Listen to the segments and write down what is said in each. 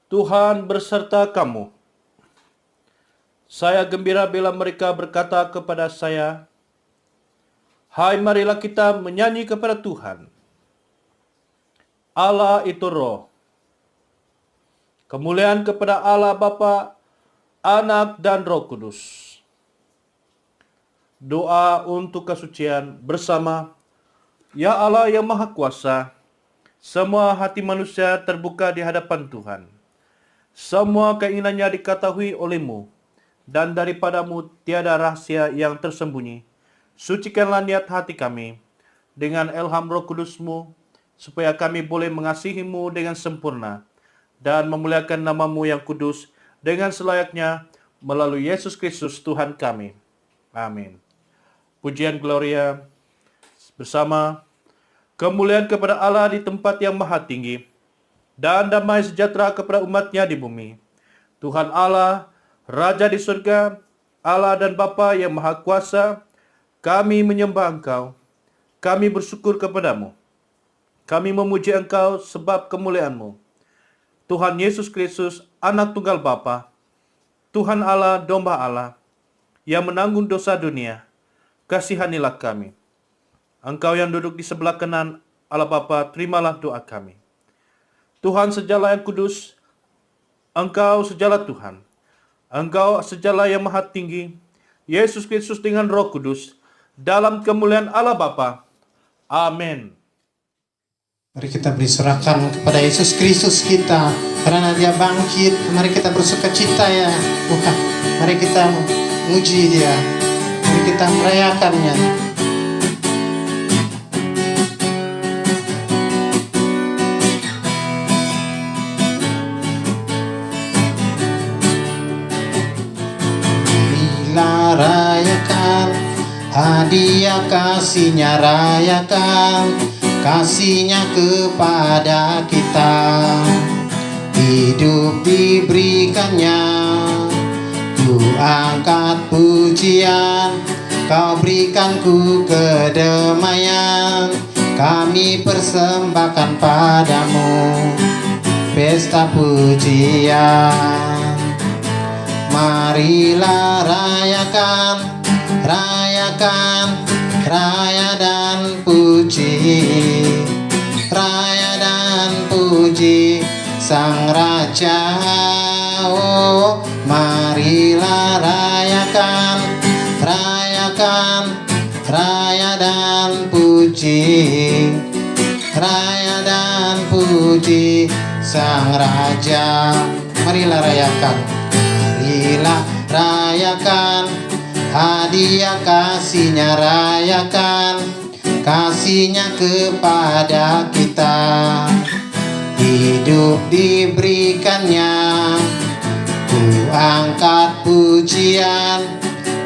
Tuhan berserta kamu. Saya gembira bila mereka berkata kepada saya, "Hai, marilah kita menyanyi kepada Tuhan." Allah itu roh. Kemuliaan kepada Allah Bapa, Anak dan Roh Kudus. Doa untuk kesucian bersama. Ya Allah yang Maha Kuasa, semua hati manusia terbuka di hadapan Tuhan. Semua keinginannya diketahui oleh-Mu, dan daripadamu tiada rahasia yang tersembunyi. Sucikanlah niat hati kami dengan ilham Roh Kudus-Mu, supaya kami boleh mengasihi-Mu dengan sempurna dan memuliakan nama-Mu yang kudus dengan selayaknya melalui Yesus Kristus Tuhan kami. Amin. Pujian Gloria bersama. Kemuliaan kepada Allah di tempat yang maha tinggi, dan damai sejahtera kepada umat-Nya di bumi. Tuhan Allah, Raja di surga, Allah dan Bapa yang maha kuasa, kami menyembah Engkau, kami bersyukur kepadamu, kami memuji Engkau sebab kemuliaan-Mu. Tuhan Yesus Kristus, Anak Tunggal Bapa, Tuhan Allah, Domba Allah, yang menanggung dosa dunia, kasihanilah kami. Engkau yang duduk di sebelah kanan Allah Bapa, terimalah doa kami. Tuhan sejala yang kudus, Engkau sejala Tuhan, Engkau sejala yang maha tinggi, Yesus Kristus dengan Roh Kudus, dalam kemuliaan Allah Bapa. Amin. Mari kita beri serahkan kepada Yesus Kristus kita, karena Dia bangkit. Mari kita bersuka cita ya Tuhan. Mari kita muji Dia, mari kita merayakannya. Marilah rayakan hadiah kasih-Nya, rayakan kasih-Nya kepada kita. Hidup diberikannya, ku angkat pujian, Kau berikan ku kedamaian. Kami persembahkan padamu pesta pujian. Marilah rayakan, rayakan, raya dan puji, raya dan puji Sang Raja. Oh, marilah rayakan, rayakan, raya dan puji, raya dan puji Sang Raja. Marilah rayakan, marilah rayakan hadiah kasih-Nya, rayakan kasih-Nya kepada kita. Hidup diberikannya, ku angkat pujian,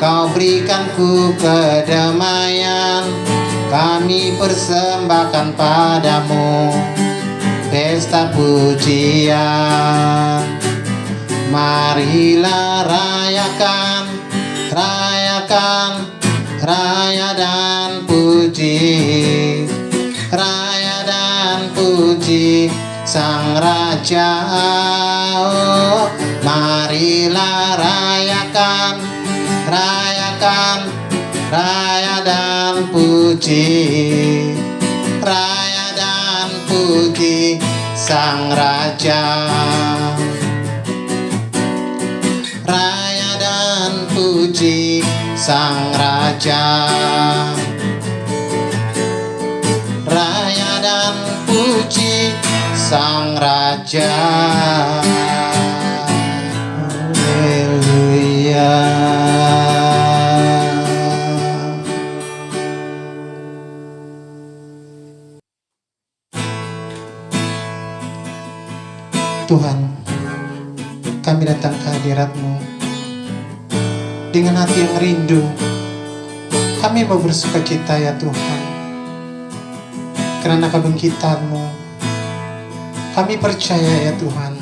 Kau berikan ku kedamaian. Kami persembahkan padamu pesta pujian. Marilah rayakan, rayakan, raya dan puji, raya dan puji Sang Raja. Oh, marilah rayakan, rayakan, raya dan puji, raya dan puji Sang Raja. Raya dan puji Sang Raja, raya dan puji Sang Raja. Haleluya. Tuhan, kami datang ke hadirat-Mu dengan hati yang rindu. Kami mau bersuka cita ya Tuhan, karena kebangkitan-Mu. Kami percaya ya Tuhan,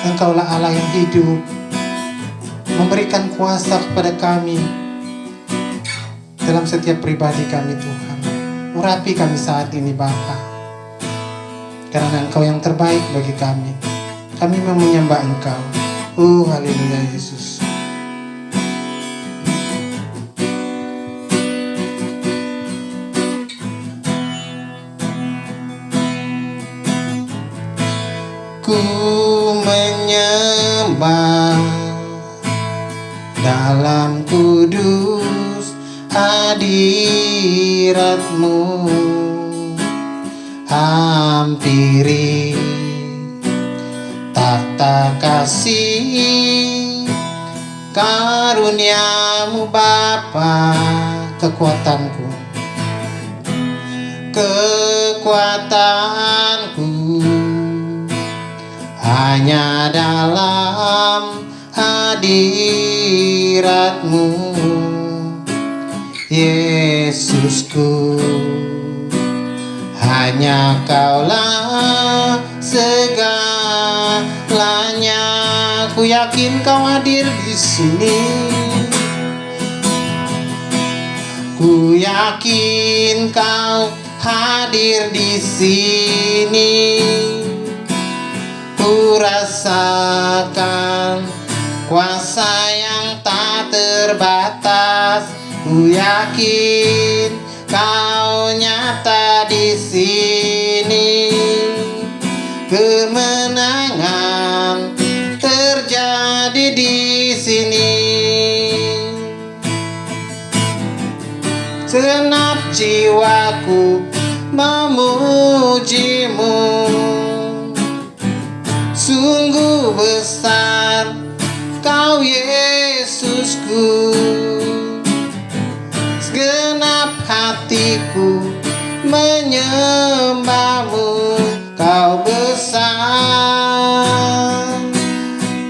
Engkaulah Allah yang hidup, memberikan kuasa kepada kami dalam setiap pribadi kami Tuhan. Urapi kami saat ini Bapa, karena Engkau yang terbaik bagi kami. Kami mau menyembah Engkau. Haleluya Yesus. Ku menyembah dalam kudus hadirat-Mu, hampiri tata kasih karunia-Mu Bapa, kekuatanku, hanya dalam hadirat-Mu, Yesusku. Hanya Kaulah segalanya. Ku yakin Kau hadir di sini. Ku yakin Kau hadir di sini. Ku rasakan kuasa yang tak terbatas. Ku yakin Kau nyata di sini. Kemenangan terjadi di sini. Segenap jiwaku memuji-Mu. Sungguh besar Kau Yesusku. Segenap hatiku menyembah-Mu. Kau besar,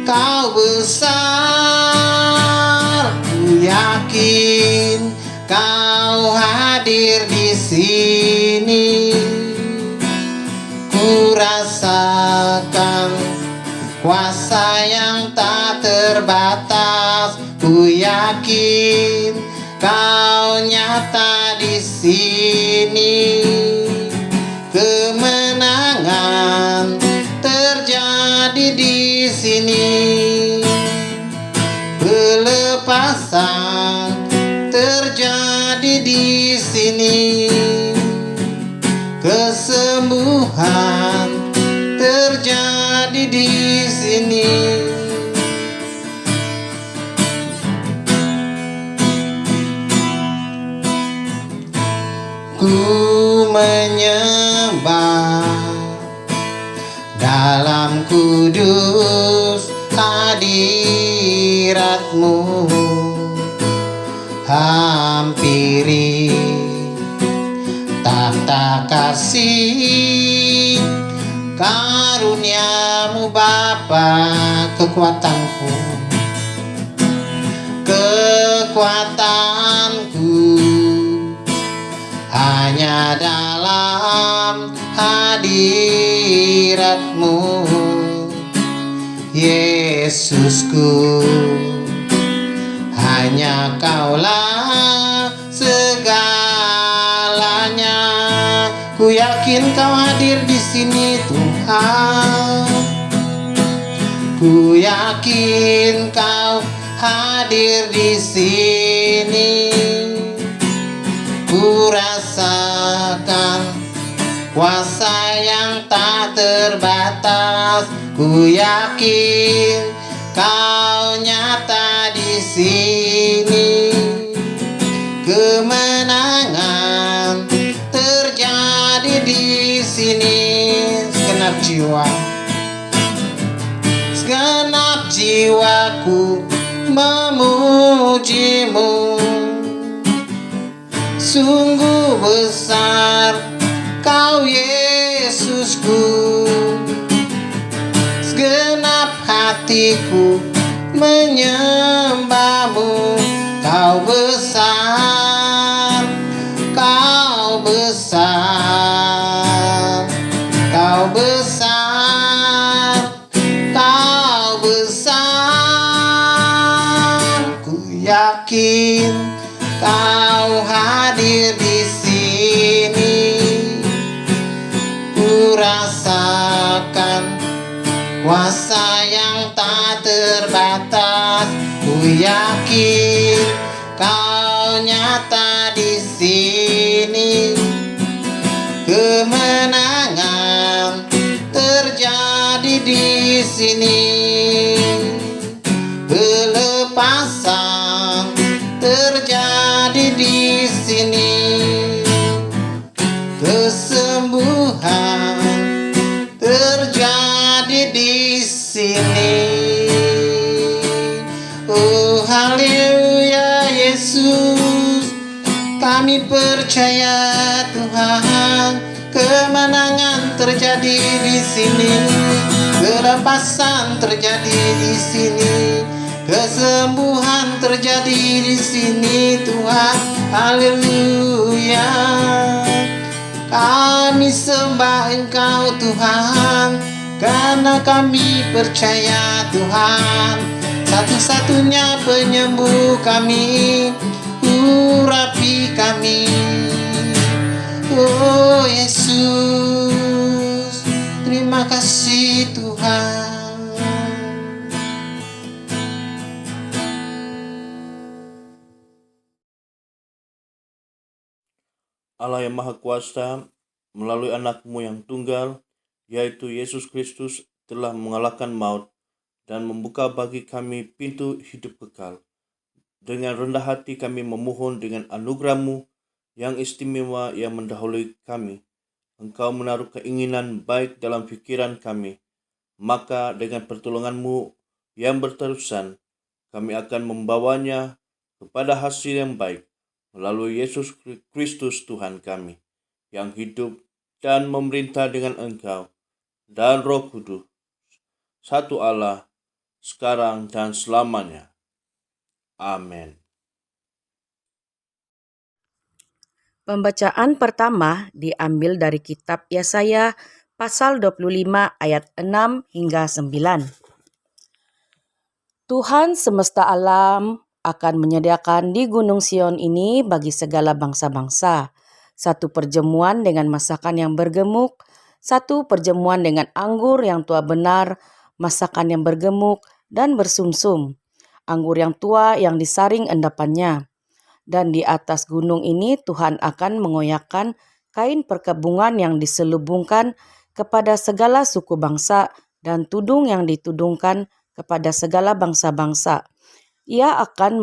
Kau besar. Ku yakin Kau hadir di sini. Ku rasakan kuasa yang tak terbatas. Ku yakin Kau nyata di sini. Kemenangan terjadi di sini. Pelepasan terjadi di sini. Kesembuhan terjadi di sini. Ku menyembah dalam kudus hadirat-Mu, hampiri tata kasih karunia-Mu Bapa, kekuatanku, hanya dalam hadirat-Mu, Yesusku. Hanya Kaulah segalanya. Ku yakin Kau hadir di sini Tuhan. Ku yakin Kau hadir di sini. Ku rasakan kuasa yang tak terbatas. Ku yakin Kau nyata di sini. Kemenangan terjadi di sini. Segenap jiwaku memuji-Mu. Sungguh besar Kau Yesusku. Segenap hatiku menyembah-Mu. Kau besar, Kau besar, Kau besar, Kau besar. Ku yakin Kau hadir di sini. Tuhan, kemenangan terjadi di sini, kelepasan terjadi di sini, kesembuhan terjadi di sini Tuhan. Haleluya. Kami sembah Engkau Tuhan, karena kami percaya Tuhan, satu-satunya penyembuh kami, urapi kami. Oh Yesus, terima kasih Tuhan. Allah yang Maha Kuasa, melalui anak-Mu yang tunggal, yaitu Yesus Kristus, telah mengalahkan maut dan membuka bagi kami pintu hidup kekal. Dengan rendah hati kami memohon dengan anugerah-Mu yang istimewa yang mendahului kami. Engkau menaruh keinginan baik dalam pikiran kami, maka dengan pertolongan-Mu yang berterusan, kami akan membawanya kepada hasil yang baik melalui Yesus Kristus Tuhan kami, yang hidup dan memerintah dengan Engkau dan Roh Kudus, satu Allah, sekarang dan selamanya. Amin. Pembacaan pertama diambil dari kitab Yesaya pasal 25 ayat 6 hingga 9. Tuhan semesta alam akan menyediakan di Gunung Sion ini bagi segala bangsa-bangsa satu perjamuan dengan masakan yang bergemuk, satu perjamuan dengan anggur yang tua benar, masakan yang bergemuk dan bersumsum, anggur yang tua yang disaring endapannya. Dan di atas gunung ini Tuhan akan mengoyakkan kain perkabungan yang diselubungkan kepada segala suku bangsa dan tudung yang ditudungkan kepada segala bangsa-bangsa. Ia akan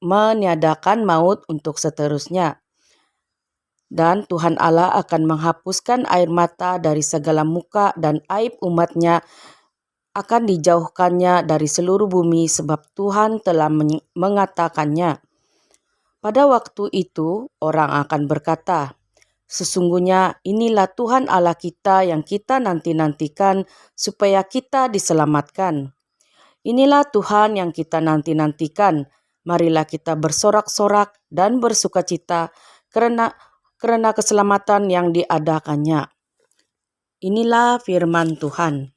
meniadakan maut untuk seterusnya. Dan Tuhan Allah akan menghapuskan air mata dari segala muka, dan aib umatnya akan dijauhkannya dari seluruh bumi, sebab Tuhan telah mengatakannya. Pada waktu itu orang akan berkata, sesungguhnya inilah Tuhan Allah kita yang kita nanti-nantikan supaya kita diselamatkan. Inilah Tuhan yang kita nanti-nantikan. Marilah kita bersorak-sorak dan bersukacita karena keselamatan yang diadakannya. Inilah firman Tuhan.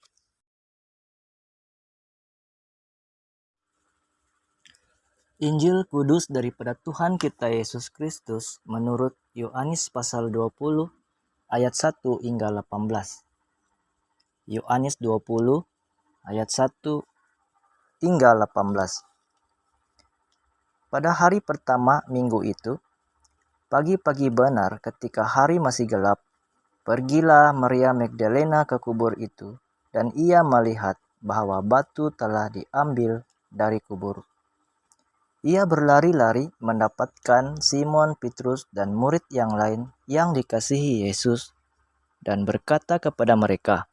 Injil Kudus daripada Tuhan kita Yesus Kristus menurut Yohanes pasal 20 ayat 1 hingga 18. Yohanes 20 ayat 1 hingga 18. Pada hari pertama minggu itu, pagi-pagi benar ketika hari masih gelap, pergilah Maria Magdalena ke kubur itu, dan ia melihat bahwa batu telah diambil dari kubur. Ia berlari-lari mendapatkan Simon Petrus dan murid yang lain yang dikasihi Yesus, dan berkata kepada mereka,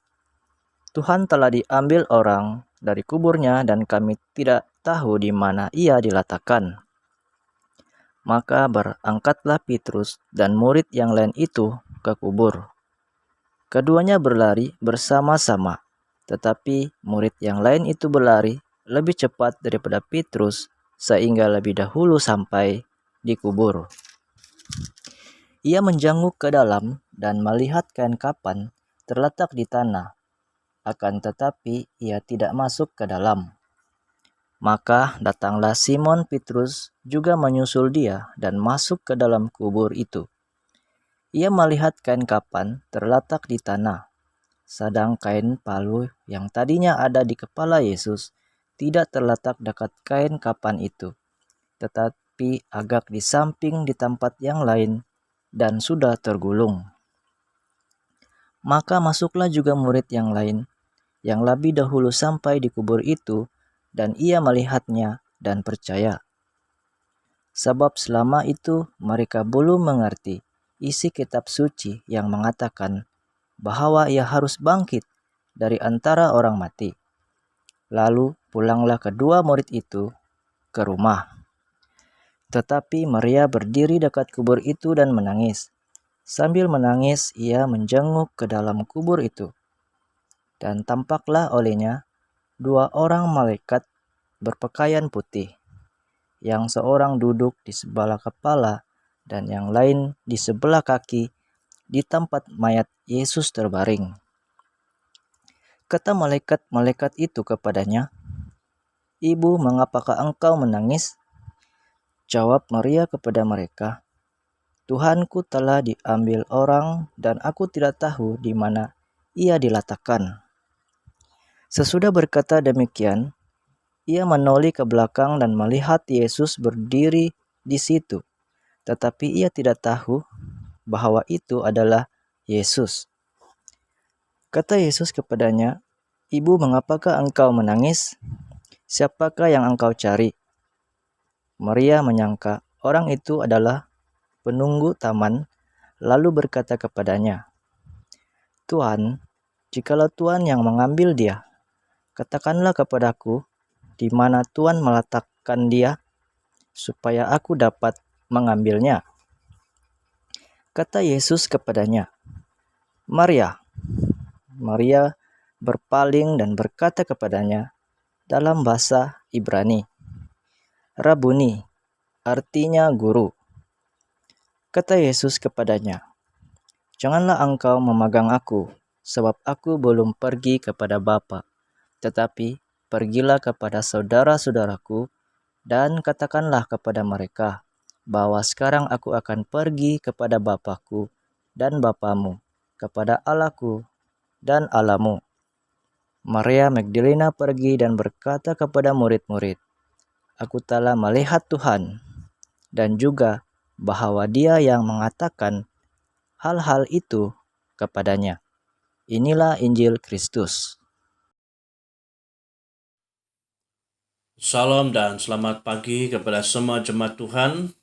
Tuhan telah diambil orang dari kuburnya dan kami tidak tahu di mana ia diletakkan. Maka berangkatlah Petrus dan murid yang lain itu ke kubur. Keduanya berlari bersama-sama, tetapi murid yang lain itu berlari lebih cepat daripada Petrus, sehingga lebih dahulu sampai di kubur. Ia menjanguk ke dalam dan melihat kain kapan terletak di tanah, akan tetapi ia tidak masuk ke dalam. Maka datanglah Simon Petrus juga menyusul dia dan masuk ke dalam kubur itu. Ia melihat kain kapan terletak di tanah, sedang kain palu yang tadinya ada di kepala Yesus tidak terletak dekat kain kapan itu, tetapi agak di samping di tempat yang lain dan sudah tergulung. Maka masuklah juga murid yang lain, yang lebih dahulu sampai di kubur itu, dan ia melihatnya dan percaya. Sebab selama itu mereka belum mengerti isi kitab suci yang mengatakan bahwa ia harus bangkit dari antara orang mati. Lalu pulanglah kedua murid itu ke rumah. Tetapi Maria berdiri dekat kubur itu dan menangis. Sambil menangis, ia menjenguk ke dalam kubur itu. Dan tampaklah olehnya 2 orang malaikat berpakaian putih, yang seorang duduk di sebelah kepala dan yang lain di sebelah kaki di tempat mayat Yesus terbaring. Kata malaikat-malaikat itu kepadanya, "Ibu, mengapakah engkau menangis?" Jawab Maria kepada mereka, "Tuhanku telah diambil orang dan aku tidak tahu di mana ia diletakkan." Sesudah berkata demikian, ia menoleh ke belakang dan melihat Yesus berdiri di situ, tetapi ia tidak tahu bahwa itu adalah Yesus. Kata Yesus kepadanya, "Ibu, mengapakah engkau menangis? Siapakah yang engkau cari?" Maria menyangka orang itu adalah penunggu taman, lalu berkata kepadanya, "Tuan, jikalau Tuan yang mengambil dia, katakanlah kepadaku di mana Tuan meletakkan dia, supaya aku dapat mengambilnya." Kata Yesus kepadanya, "Maria." Maria berpaling dan berkata kepadanya dalam bahasa Ibrani, "Rabuni," artinya guru. Kata Yesus kepadanya, "Janganlah engkau memegang aku, sebab aku belum pergi kepada Bapa, tetapi pergilah kepada saudara-saudaraku dan katakanlah kepada mereka bahwa sekarang aku akan pergi kepada Bapakku dan Bapamu, kepada Allahku dan Allahmu." Maria Magdalena pergi dan berkata kepada murid-murid, "Aku telah melihat Tuhan," dan juga bahwa Dia yang mengatakan hal-hal itu kepadanya. Inilah Injil Kristus. Salam dan selamat pagi kepada semua jemaat Tuhan.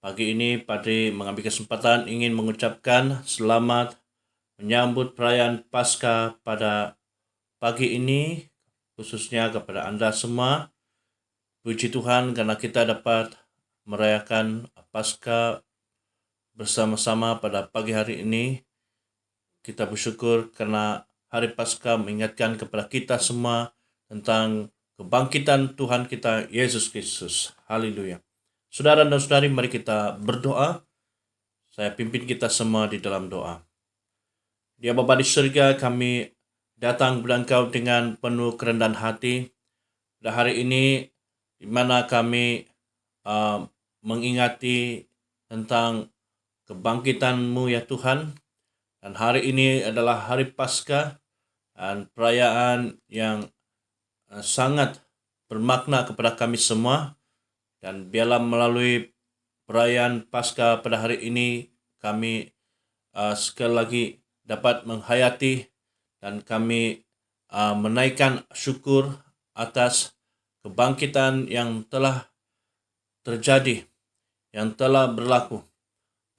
Pagi ini Padri mengambil kesempatan ingin mengucapkan selamat menyambut perayaan Paskah pada pagi ini, khususnya kepada Anda semua. Puji Tuhan karena kita dapat merayakan Paskah bersama-sama pada pagi hari ini. Kita bersyukur karena hari Paskah mengingatkan kepada kita semua tentang kebangkitan Tuhan kita Yesus Kristus. Haleluya. Saudara dan saudari, mari kita berdoa. Saya pimpin kita semua di dalam doa. Dia Bapa di surga, kami datang kepada Engkau dengan penuh kerendahan hati. Pada hari ini, di mana kami mengingati tentang kebangkitan-Mu ya Tuhan. Dan hari ini adalah hari Paskah dan perayaan yang sangat bermakna kepada kami semua. Dan biarlah melalui perayaan Paskah pada hari ini kami sekali lagi dapat menghayati dan kami menaikkan syukur atas kebangkitan yang telah terjadi, yang telah berlaku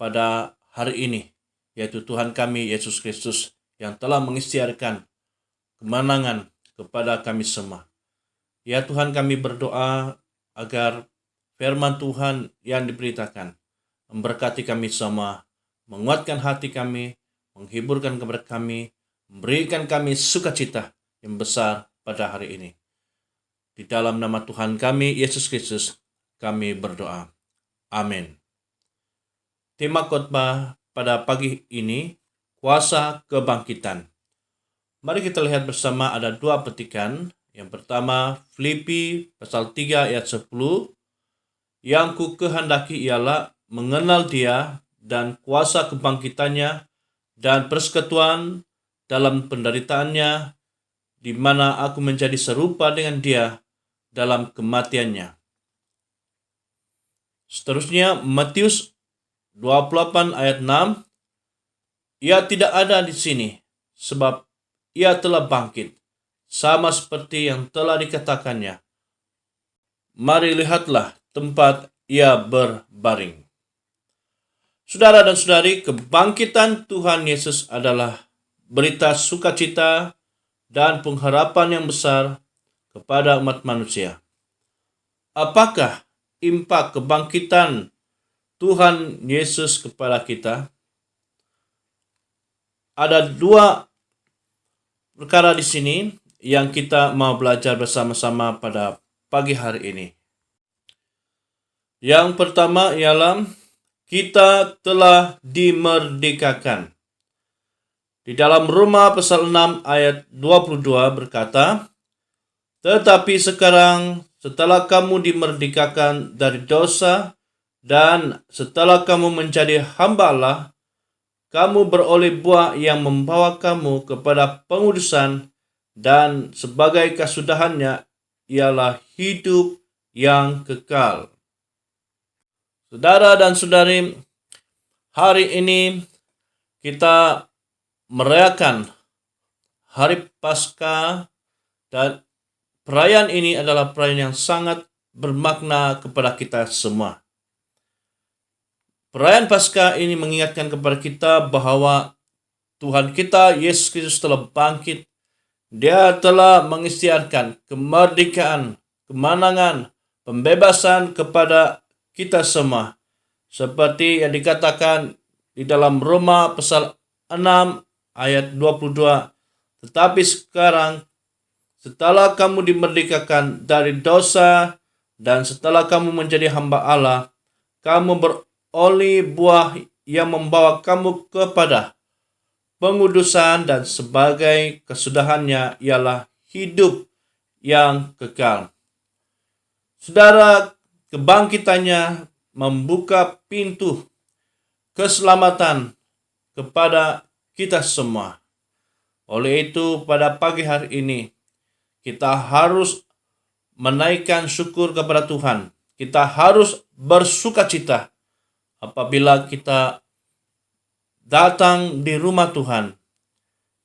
pada hari ini, yaitu Tuhan kami Yesus Kristus yang telah mengisytiharkan kemenangan kepada kami semua. Ya Tuhan, kami berdoa agar firman Tuhan yang diberitakan memberkati kami semua, menguatkan hati kami, menghiburkan kepada kami, memberikan kami sukacita yang besar pada hari ini. Di dalam nama Tuhan kami Yesus Kristus kami berdoa. Amin. Tema khotbah pada pagi ini, kuasa kebangkitan. Mari kita lihat bersama ada 2 petikan. Yang pertama, Filipi pasal 3 ayat 10. Yang ku kehendaki ialah mengenal Dia dan kuasa kebangkitannya dan persekutuan dalam penderitaannya, di mana aku menjadi serupa dengan Dia dalam kematiannya. Seterusnya, Matius 28 ayat 6. Ia tidak ada di sini, sebab Ia telah bangkit, sama seperti yang telah dikatakannya. Mari lihatlah tempat Ia berbaring. Saudara dan saudari, kebangkitan Tuhan Yesus adalah berita sukacita dan pengharapan yang besar kepada umat manusia. Apakah impak kebangkitan Tuhan Yesus kepada kita? ada dua perkara di sini yang kita mau belajar bersama-sama pada pagi hari ini. Yang pertama ialah kita telah dimerdekakan. Di dalam Roma pasal 6 ayat 22 berkata, "Tetapi sekarang setelah kamu dimerdekakan dari dosa dan setelah kamu menjadi hamba Allah, kamu beroleh buah yang membawa kamu kepada pengudusan dan sebagai kesudahannya ialah hidup yang kekal." Saudara dan saudari, hari ini kita merayakan Hari Paskah, dan perayaan ini adalah perayaan yang sangat bermakna kepada kita semua. Perayaan Paskah ini mengingatkan kepada kita bahwa Tuhan kita Yesus Kristus telah bangkit. Dia telah mengisytiharkan kemerdekaan, kemenangan, pembebasan kepada kita semua. Seperti yang dikatakan di dalam Roma pasal 6 ayat 22. "Tetapi sekarang setelah kamu dimerdekakan dari dosa dan setelah kamu menjadi hamba Allah, kamu beroleh buah yang membawa kamu kepada pengudusan dan sebagai kesudahannya ialah hidup yang kekal." Saudara, kebangkitannya membuka pintu keselamatan kepada kita semua. Oleh itu, pada pagi hari ini, kita harus menaikkan syukur kepada Tuhan. Kita harus bersukacita apabila kita datang di rumah Tuhan,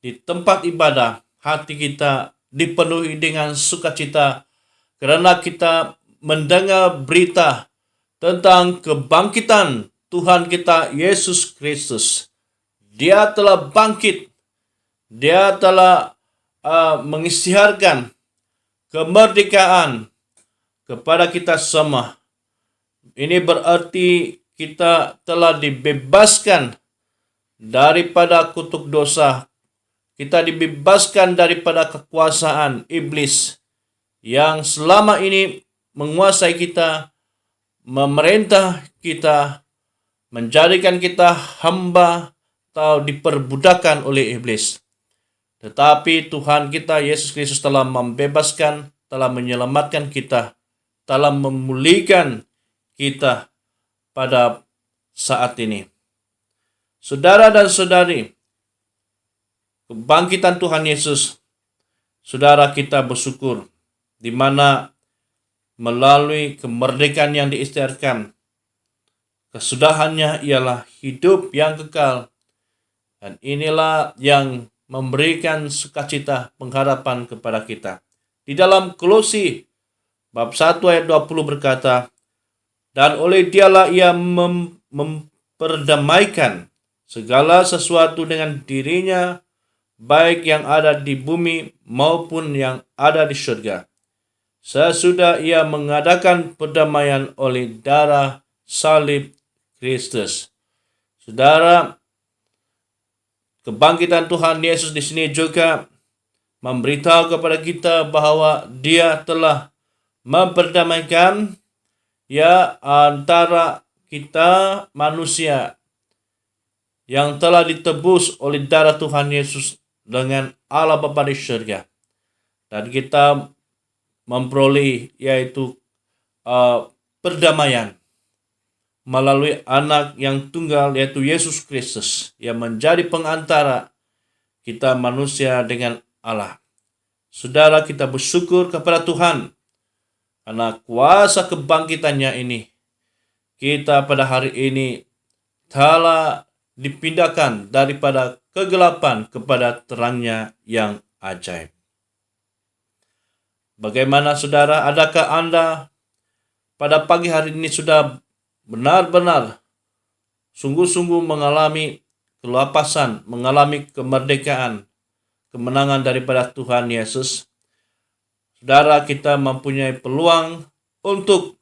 di tempat ibadah. Hati kita dipenuhi dengan sukacita karena kita mendengar berita tentang kebangkitan Tuhan kita Yesus Kristus. Dia telah bangkit. Dia telah mengisytiharkan kemerdekaan kepada kita semua. Ini berarti kita telah dibebaskan daripada kutuk dosa. Kita dibebaskan daripada kekuasaan iblis yang selama ini menguasai kita, memerintah kita, menjadikan kita hamba atau diperbudakan oleh iblis. Tetapi Tuhan kita Yesus Kristus telah membebaskan, telah menyelamatkan kita, telah memulihkan kita pada saat ini. Saudara dan saudari, kebangkitan Tuhan Yesus, saudara kita bersyukur, di mana melalui kemerdekaan yang diisytiharkan, kesudahannya ialah hidup yang kekal. Dan inilah yang memberikan sukacita pengharapan kepada kita. Di dalam Kolose bab 1 ayat 20 berkata, "Dan oleh dialah ia memperdamaikan segala sesuatu dengan dirinya, baik yang ada di bumi maupun yang ada di surga. Sesudah ia mengadakan perdamaian oleh darah salib Kristus." Saudara, kebangkitan Tuhan Yesus di sini juga memberitahu kepada kita bahwa Dia telah memperdamaikan antara kita manusia yang telah ditebus oleh darah Tuhan Yesus dengan Allah Bapa di surga. Dan kita memperoleh yaitu perdamaian melalui anak yang tunggal yaitu Yesus Kristus yang menjadi pengantara kita manusia dengan Allah. Saudara, kita bersyukur kepada Tuhan karena kuasa kebangkitannya ini. Kita pada hari ini telah dipindahkan daripada kegelapan kepada terangnya yang ajaib. Bagaimana saudara, adakah Anda pada pagi hari ini sudah benar-benar sungguh-sungguh mengalami kelepasan, mengalami kemerdekaan, kemenangan daripada Tuhan Yesus? Saudara, kita mempunyai peluang untuk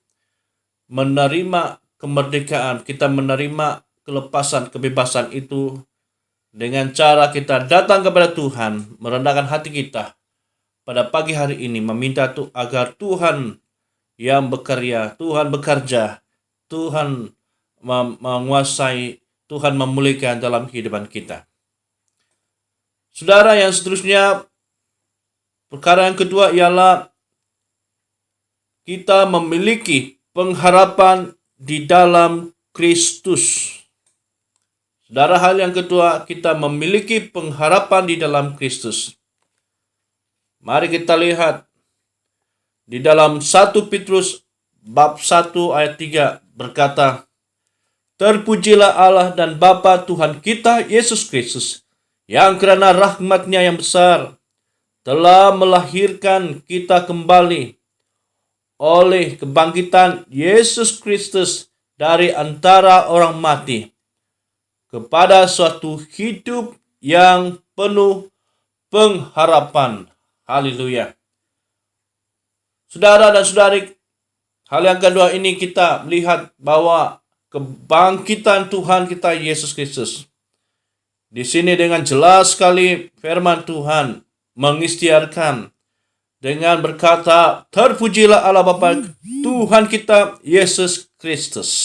menerima kemerdekaan, kita menerima kelepasan, kebebasan itu dengan cara kita datang kepada Tuhan, merendahkan hati kita pada pagi hari ini, meminta agar Tuhan yang bekerja, Tuhan bekerja, Tuhan menguasai, Tuhan memulihkan dalam kehidupan kita. Saudara, yang seterusnya, perkara yang kedua ialah kita memiliki pengharapan di dalam Kristus. Saudara, hal yang kedua, kita memiliki pengharapan di dalam Kristus. Mari kita lihat di dalam 1 Petrus bab 1 ayat 3 berkata, "Terpujilah Allah dan Bapa Tuhan kita Yesus Kristus, yang karena rahmat-Nya yang besar telah melahirkan kita kembali oleh kebangkitan Yesus Kristus dari antara orang mati kepada suatu hidup yang penuh pengharapan." Haleluya. Saudara dan saudari, hal yang kedua ini kita melihat bahwa kebangkitan Tuhan kita Yesus Kristus. Di sini dengan jelas sekali firman Tuhan mengisytiharkan dengan berkata, "Terpujilah Allah Bapa Tuhan kita Yesus Kristus."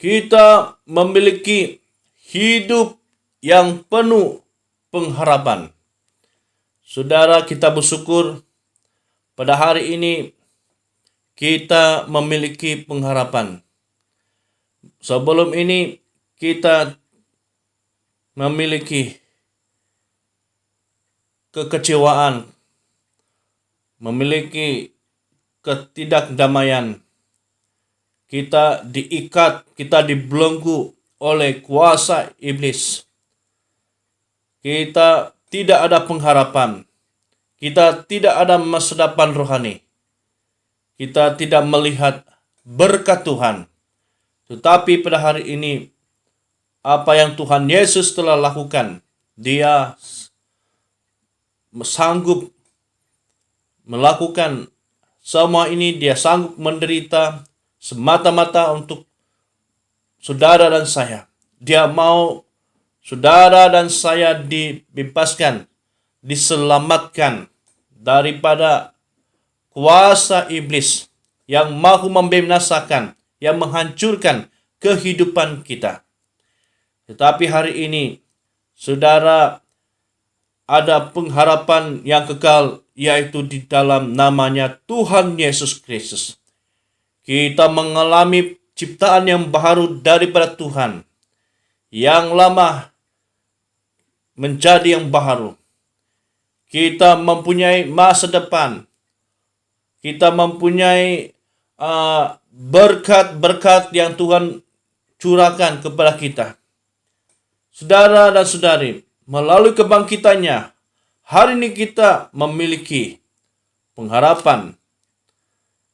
Kita memiliki hidup yang penuh pengharapan. Saudara, kita bersyukur pada hari ini kita memiliki pengharapan. Sebelum ini kita memiliki kekecewaan, memiliki ketidakdamaian. Kita diikat, kita dibelenggu oleh kuasa iblis. Kita tidak ada pengharapan. Kita tidak ada masa depan rohani. Kita tidak melihat berkat Tuhan. Tetapi pada hari ini, apa yang Tuhan Yesus telah lakukan, Dia sanggup melakukan semua ini. Dia sanggup menderita semata-mata untuk saudara dan saya. Dia mau saudara dan saya dibebaskan, diselamatkan daripada kuasa iblis yang mahu membinasakan, yang menghancurkan kehidupan kita. Tetapi hari ini, saudara, ada pengharapan yang kekal, yaitu di dalam namanya Tuhan Yesus Kristus. Kita mengalami ciptaan yang baru daripada Tuhan. Yang lama menjadi yang baru. Kita mempunyai masa depan. Kita mempunyai berkat-berkat yang Tuhan curahkan kepada kita. Saudara dan saudari, melalui kebangkitannya, hari ini kita memiliki pengharapan,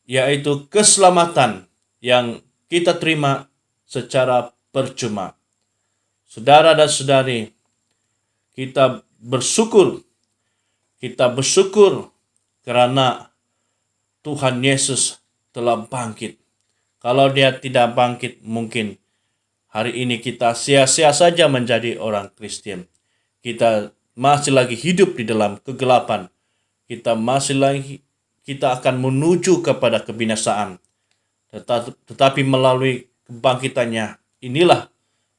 yaitu keselamatan yang kita terima secara percuma. Saudara dan saudari, kita bersyukur karena Tuhan Yesus telah bangkit. Kalau Dia tidak bangkit, mungkin hari ini kita sia-sia saja menjadi orang Kristen. Kita masih lagi hidup di dalam kegelapan. Kita akan menuju kepada kebinasaan. Tetapi melalui kebangkitannya, inilah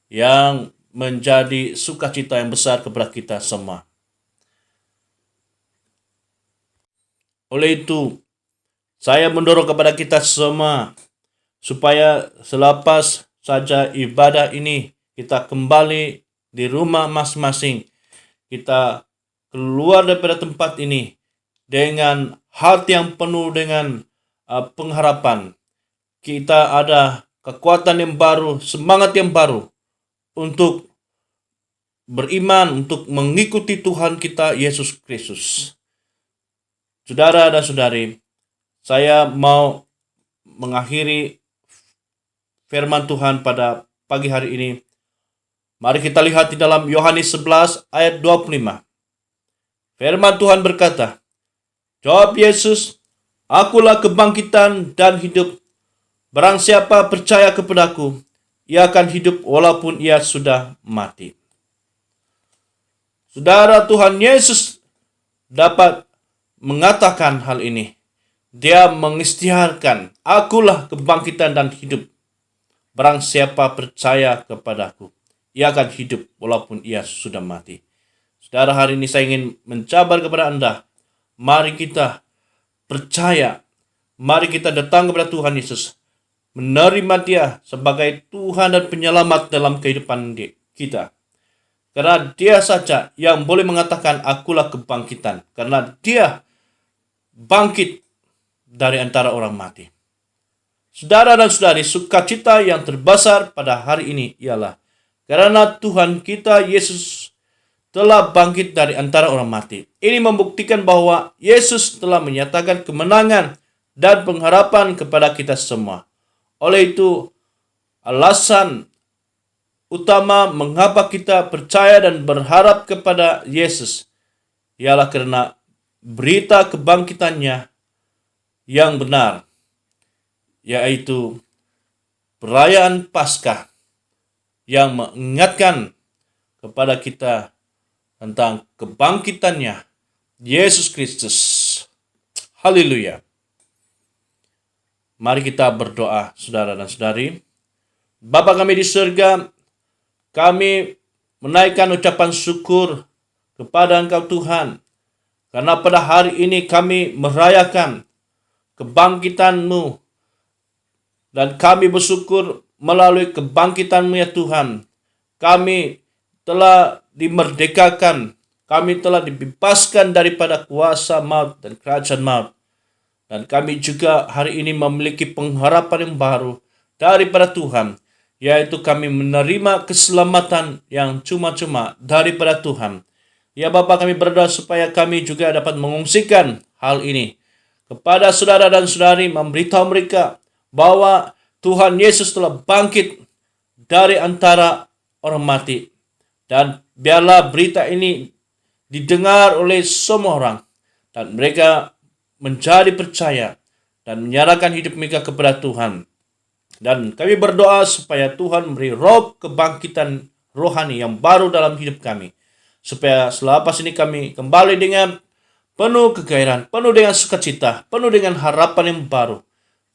yang menjadi sukacita yang besar kepada kita semua. Oleh itu, saya mendorong kepada kita semua supaya selepas saja ibadah ini kita kembali di rumah masing-masing. Kita keluar daripada tempat ini dengan hati yang penuh dengan pengharapan. Kita ada kekuatan yang baru, semangat yang baru untuk beriman, untuk mengikuti Tuhan kita Yesus Kristus. Saudara dan saudari, saya mau mengakhiri firman Tuhan pada pagi hari ini. Mari kita lihat di dalam Yohanes 11 ayat 25. Firman Tuhan berkata, "Jawab Yesus, Akulah kebangkitan dan hidup. Barang siapa percaya kepadaku, ia akan hidup walaupun ia sudah mati. Saudara, Tuhan Yesus dapat mengatakan hal ini. Dia mengisytiharkan, akulah kebangkitan dan hidup. Barang siapa percaya kepadaku, ia akan hidup walaupun ia sudah mati. Saudara, hari ini saya ingin mencabar kepada Anda. Mari kita percaya. Mari kita datang kepada Tuhan Yesus. Menerima Dia sebagai Tuhan dan Penyelamat dalam kehidupan kita. Karena Dia saja yang boleh mengatakan akulah kebangkitan. Karena Dia bangkit dari antara orang mati. Saudara dan saudari, sukacita yang terbesar pada hari ini ialah karena Tuhan kita Yesus telah bangkit dari antara orang mati. Ini membuktikan bahwa Yesus telah menyatakan kemenangan dan pengharapan kepada kita semua. Oleh itu, alasan utama mengapa kita percaya dan berharap kepada Yesus ialah karena berita kebangkitannya yang benar, yaitu perayaan Paskah yang mengingatkan kepada kita tentang kebangkitannya Yesus Kristus. Haleluya. Mari kita berdoa, saudara dan saudari. Bapa kami di surga, kami menaikkan ucapan syukur kepada Engkau Tuhan, karena pada hari ini kami merayakan kebangkitan-Mu, dan kami bersyukur melalui kebangkitan-Mu ya Tuhan, kami telah dimerdekakan, kami telah dibebaskan daripada kuasa maut dan kerajaan maut. Dan kami juga hari ini memiliki pengharapan yang baru daripada Tuhan, yaitu kami menerima keselamatan yang cuma-cuma daripada Tuhan. Ya Bapa, kami berdoa supaya kami juga dapat mengungsikan hal ini kepada saudara dan saudari, memberitahu mereka bahwa Tuhan Yesus telah bangkit dari antara orang mati. Dan biarlah berita ini didengar oleh semua orang, dan mereka menjadi percaya dan menyerahkan hidup mereka kepada Tuhan. Dan kami berdoa supaya Tuhan memberi roh kebangkitan rohani yang baru dalam hidup kami, supaya selepas ini kami kembali dengan penuh kegairahan, penuh dengan sukacita, penuh dengan harapan yang baru.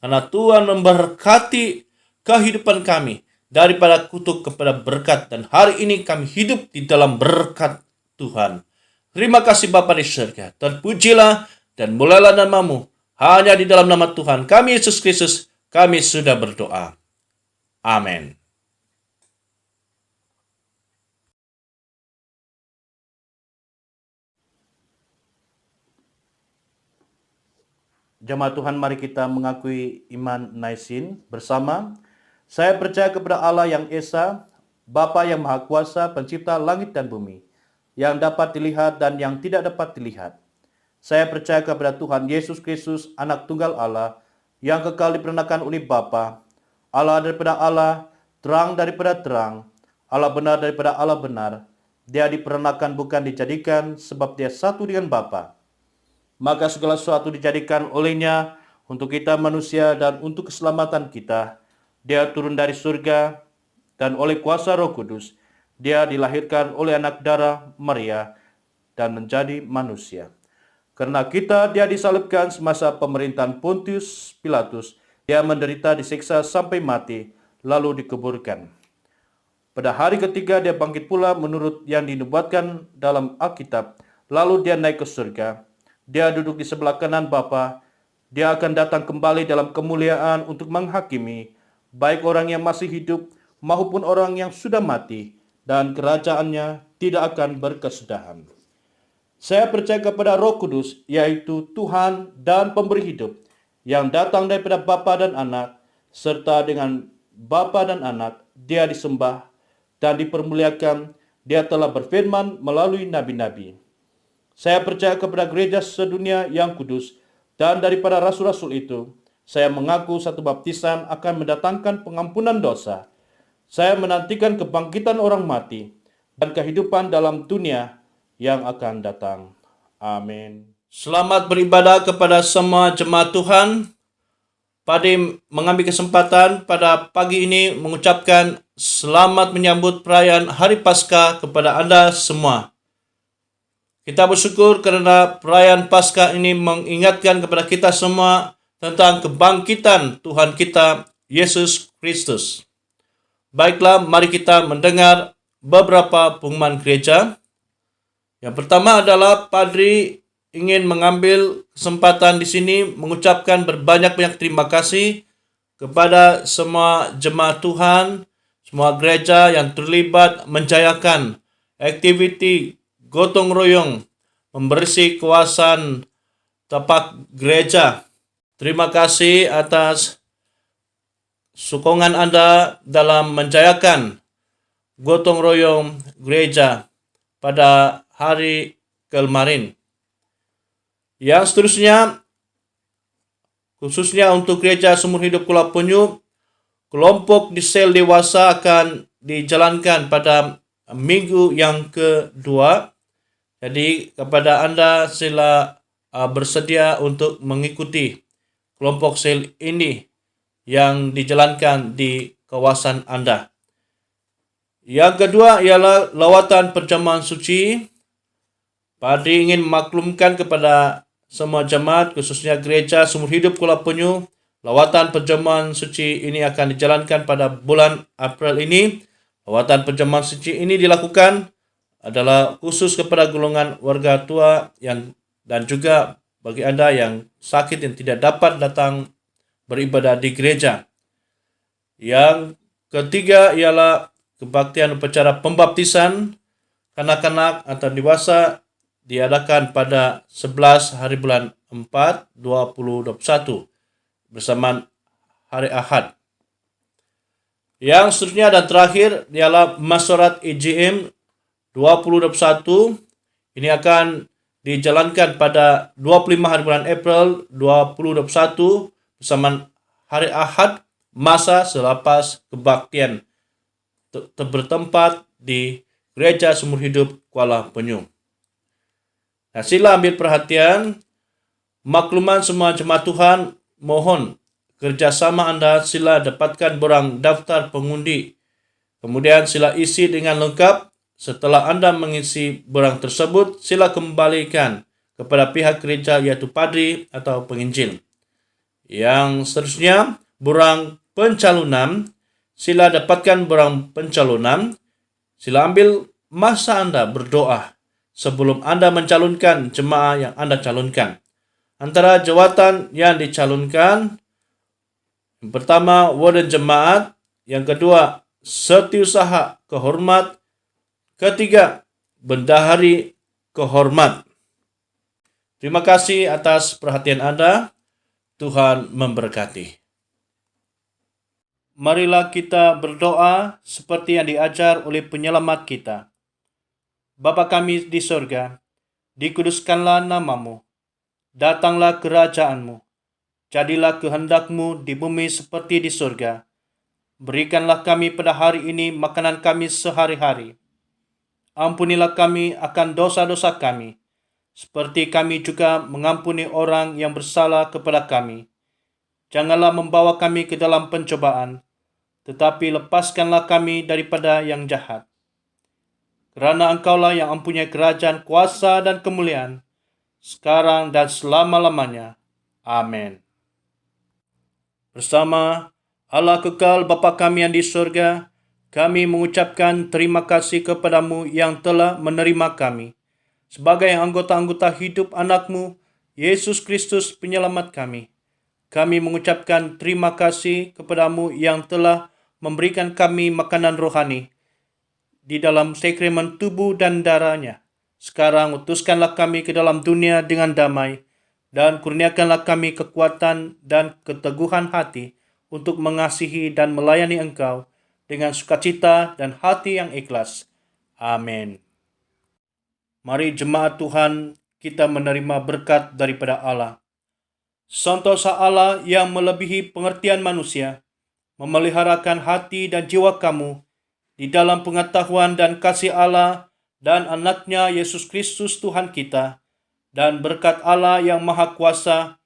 Karena Tuhan memberkati kehidupan kami daripada kutuk kepada berkat, dan hari ini kami hidup di dalam berkat Tuhan. Terima kasih Bapa di surga. Terpujilah dan mulialah nama-Mu. Hanya di dalam nama Tuhan kami Yesus Kristus kami sudah berdoa. Amin. Jemaat Tuhan, mari kita mengakui iman Naisin bersama. Saya percaya kepada Allah yang Esa, Bapa yang Maha Kuasa, pencipta langit dan bumi, yang dapat dilihat dan yang tidak dapat dilihat. Saya percaya kepada Tuhan Yesus Kristus, Anak Tunggal Allah, yang kekal diperanakan oleh Bapa, Allah daripada Allah, terang daripada terang, Allah benar daripada Allah benar. Dia diperanakan bukan dijadikan, sebab Dia satu dengan Bapa. Maka segala sesuatu dijadikan olehnya untuk kita manusia dan untuk keselamatan kita. Dia turun dari surga, dan oleh kuasa Roh Kudus, Dia dilahirkan oleh anak darah Maria dan menjadi manusia. Karena kita, Dia disalibkan semasa pemerintahan Pontius Pilatus. Dia menderita, disiksa sampai mati, lalu dikuburkan. Pada hari ketiga Dia bangkit pula menurut yang dinubuatkan dalam Alkitab. Lalu Dia naik ke surga. Dia duduk di sebelah kanan Bapa. Dia akan datang kembali dalam kemuliaan untuk menghakimi baik orang yang masih hidup maupun orang yang sudah mati, dan kerajaannya tidak akan berkesudahan. Saya percaya kepada Roh Kudus, yaitu Tuhan dan pemberi hidup, yang datang daripada Bapa dan Anak, serta dengan Bapa dan Anak, Dia disembah dan dipermuliakan. Dia telah berfirman melalui nabi-nabi. Saya percaya kepada gereja sedunia yang kudus, dan daripada rasul-rasul itu, saya mengaku satu baptisan akan mendatangkan pengampunan dosa. Saya menantikan kebangkitan orang mati dan kehidupan dalam dunia yang akan datang. Amin. Selamat beribadah kepada semua jemaat Tuhan. Padi mengambil kesempatan pada pagi ini mengucapkan selamat menyambut perayaan Hari Paskah kepada Anda semua. Kita bersyukur kerana perayaan Paskah ini mengingatkan kepada kita semua tentang kebangkitan Tuhan kita, Yesus Kristus. Baiklah, mari kita mendengar beberapa pengumuman gereja. Yang pertama adalah Padri ingin mengambil kesempatan di sini mengucapkan berbanyak-banyak terima kasih kepada semua jemaat Tuhan, semua gereja yang terlibat menjayakan aktiviti gotong royong membersih kawasan tapak gereja. Terima kasih atas sokongan Anda dalam menjayakan gotong royong gereja pada hari kemarin. Yang seterusnya, khususnya untuk gereja Sumur Hidup Kuala Penyu, kelompok di sel dewasa akan dijalankan pada minggu yang kedua. Jadi kepada Anda sila bersedia untuk mengikuti kelompok sel ini yang dijalankan di kawasan Anda. Yang kedua ialah lawatan perjamuan suci. Padri ingin memaklumkan kepada semua jemaat, khususnya gereja Sumur Hidup Kuala Penyu, lawatan perjamuan suci ini akan dijalankan pada bulan April ini. Lawatan perjamuan suci ini dilakukan adalah khusus kepada golongan warga tua dan juga bagi Anda yang sakit yang tidak dapat datang beribadah di gereja. Yang ketiga ialah kebaktian upacara pembaptisan kanak-kanak atau dewasa diadakan pada 11 hari bulan 4 2021 bersamaan hari Ahad. Yang seterusnya dan terakhir ialah Masyarakat EJM 2021. Ini akan dijalankan pada 25 hari bulan April 2021 bersamaan hari Ahad, masa selepas kebaktian bertempat di Gereja Sumur Hidup Kuala Penyu. Nah, sila ambil perhatian, makluman semua jemaat Tuhan, mohon kerjasama Anda sila dapatkan borang daftar pengundi. Kemudian sila isi dengan lengkap. Setelah Anda mengisi borang tersebut, sila kembalikan kepada pihak gereja iaitu padri atau penginjil. Yang seterusnya, borang pencalonan, sila dapatkan borang pencalonan. Sila ambil masa Anda berdoa sebelum Anda mencalonkan jemaah yang Anda calonkan. Antara jawatan yang dicalonkan, yang pertama, warden jemaat. Yang kedua, setiausaha kehormat. Ketiga, bendahari kehormat. Terima kasih atas perhatian Anda. Tuhan memberkati. Marilah kita berdoa seperti yang diajar oleh penyelamat kita. Bapa kami di sorga, dikuduskanlah namamu. Datanglah kerajaanmu. Jadilah kehendakmu di bumi seperti di sorga. Berikanlah kami pada hari ini makanan kami sehari-hari. Ampunilah kami akan dosa-dosa kami, seperti kami juga mengampuni orang yang bersalah kepada kami. Janganlah membawa kami ke dalam pencobaan, tetapi lepaskanlah kami daripada yang jahat. Kerana Engkaulah yang mempunyai kerajaan, kuasa dan kemuliaan, sekarang dan selama-lamanya. Amin. Bersama Allah kekal Bapa kami yang di surga, kami mengucapkan terima kasih kepadamu yang telah menerima kami sebagai anggota-anggota hidup anak-Mu, Yesus Kristus penyelamat kami. Kami mengucapkan terima kasih kepadamu yang telah memberikan kami makanan rohani di dalam sakramen tubuh dan darahnya. Sekarang utuskanlah kami ke dalam dunia dengan damai dan kurniakanlah kami kekuatan dan keteguhan hati untuk mengasihi dan melayani Engkau dengan sukacita dan hati yang ikhlas. Amin. Mari jemaat Tuhan kita menerima berkat daripada Allah. Sentosa Allah yang melebihi pengertian manusia, memeliharakan hati dan jiwa kamu di dalam pengetahuan dan kasih Allah dan anaknya Yesus Kristus Tuhan kita, dan berkat Allah yang Maha Kuasa,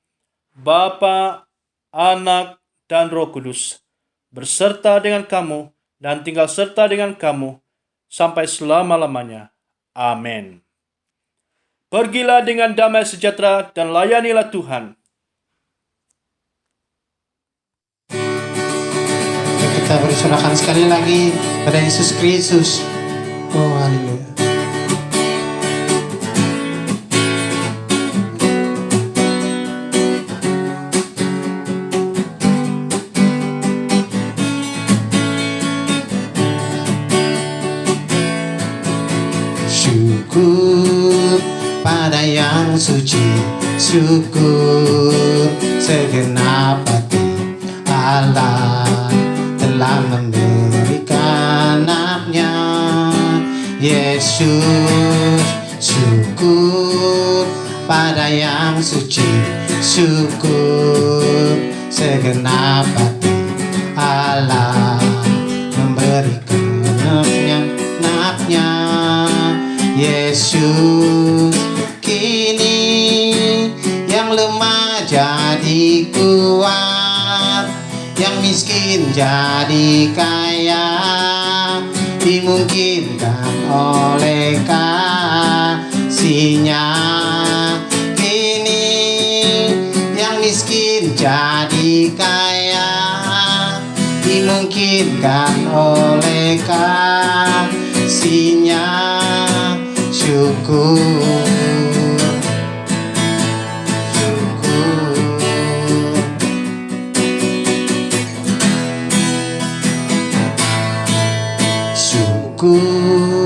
Bapa, Anak, dan Roh Kudus, berserta dengan kamu dan tinggal serta dengan kamu sampai selama-lamanya. Amin. Pergilah dengan damai sejahtera dan layanilah Tuhan. Kita berserahkan sekali lagi pada Yesus Kristus. Oh, haleluya. Syukur pada yang suci, syukur segenap hati. Allah telah memberikan anaknya Yesus. Syukur pada yang suci, syukur segenap hati. Allah memberikan anaknya Yesus. Kini yang lemah jadi kuat, yang miskin jadi kaya, dimungkinkan oleh kasih-Nya. Kini yang miskin jadi kaya, dimungkinkan oleh kasih-Nya. Syukur, syukur